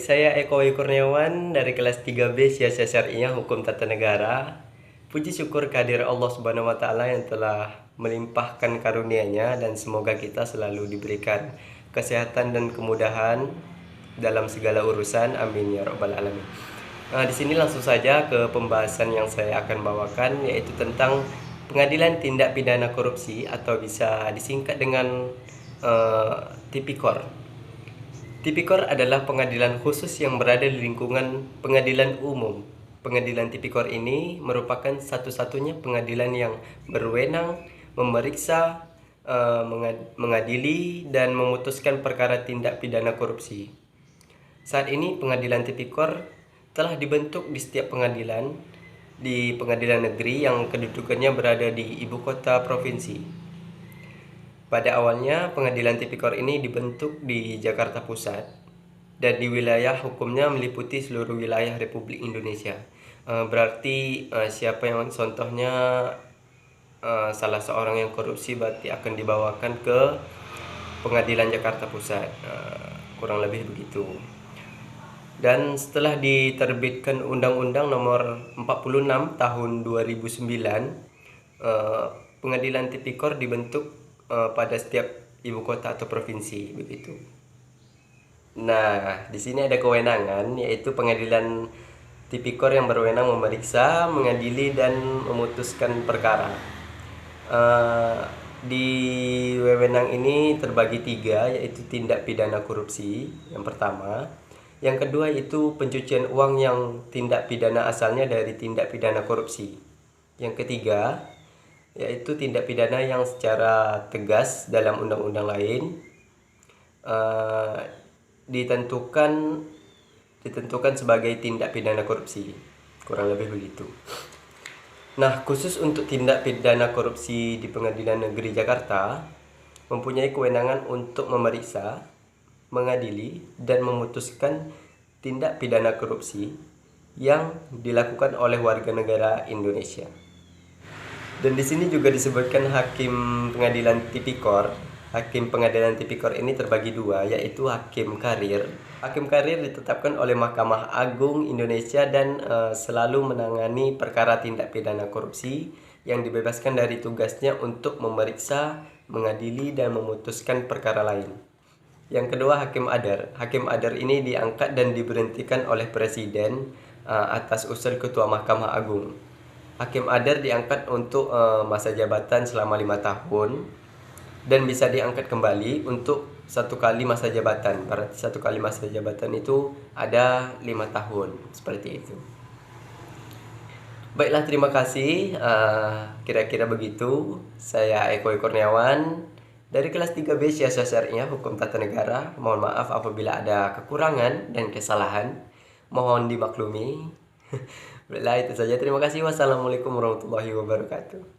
saya Eko Kurniawan dari kelas 3B Siasat Syariah Hukum Tata Negara. Puji syukur kehadirat Allah Subhanahu wa taala yang telah melimpahkan karunia-Nya dan semoga kita selalu diberikan kesehatan dan kemudahan dalam segala urusan. Amin ya rabbal alamin. Di sini langsung saja ke pembahasan yang saya akan bawakan, yaitu tentang pengadilan tindak pidana korupsi atau bisa disingkat dengan Tipikor. Tipikor adalah pengadilan khusus yang berada di lingkungan pengadilan umum. Pengadilan Tipikor ini merupakan satu-satunya pengadilan yang berwenang memeriksa, mengadili, dan memutuskan perkara tindak pidana korupsi. Saat ini pengadilan Tipikor telah dibentuk di setiap pengadilan di pengadilan negeri yang kedudukannya berada di ibu kota provinsi. Pada awalnya, pengadilan Tipikor ini dibentuk di Jakarta Pusat dan di wilayah hukumnya meliputi seluruh wilayah Republik Indonesia. Berarti siapa yang contohnya salah seorang yang korupsi berarti akan dibawakan ke pengadilan Jakarta Pusat. Kurang lebih begitu. Dan setelah diterbitkan Undang-Undang Nomor 46 Tahun 2009, pengadilan Tipikor dibentuk pada setiap ibu kota atau provinsi begitu. Nah, di sini ada kewenangan, yaitu pengadilan Tipikor yang berwenang memeriksa, mengadili, dan memutuskan perkara. Di wewenang ini terbagi tiga, yaitu tindak pidana korupsi yang pertama. Yang kedua itu pencucian uang yang tindak pidana asalnya dari tindak pidana korupsi. Yang ketiga yaitu tindak pidana yang secara tegas dalam undang-undang lain ditentukan sebagai tindak pidana korupsi. Kurang lebih begitu. Nah, khusus untuk tindak pidana korupsi di Pengadilan Negeri Jakarta mempunyai kewenangan untuk memeriksa, mengadili, dan memutuskan tindak pidana korupsi yang dilakukan oleh warga negara Indonesia. Dan di sini juga disebutkan hakim pengadilan Tipikor. Hakim pengadilan Tipikor ini terbagi dua, yaitu hakim karir. Hakim karir ditetapkan oleh Mahkamah Agung Indonesia dan selalu menangani perkara tindak pidana korupsi yang dibebaskan dari tugasnya untuk memeriksa, mengadili, dan memutuskan perkara lain. Yang kedua, hakim adar. Hakim adar ini diangkat dan diberhentikan oleh Presiden atas usul Ketua Mahkamah Agung. Hakim adar diangkat untuk masa jabatan selama 5 tahun dan bisa diangkat kembali untuk 1 kali masa jabatan. Berarti 1 kali masa jabatan itu ada 5 tahun, seperti itu. Baiklah, terima kasih. Kira-kira begitu. Saya Eko Kurniawan dari kelas 3B Siasat Syariah Hukum Tata Negara. Mohon maaf apabila ada kekurangan dan kesalahan. Mohon dimaklumi. Baiklah, itu saja. Terima kasih. Wassalamualaikum warahmatullahi wabarakatuh.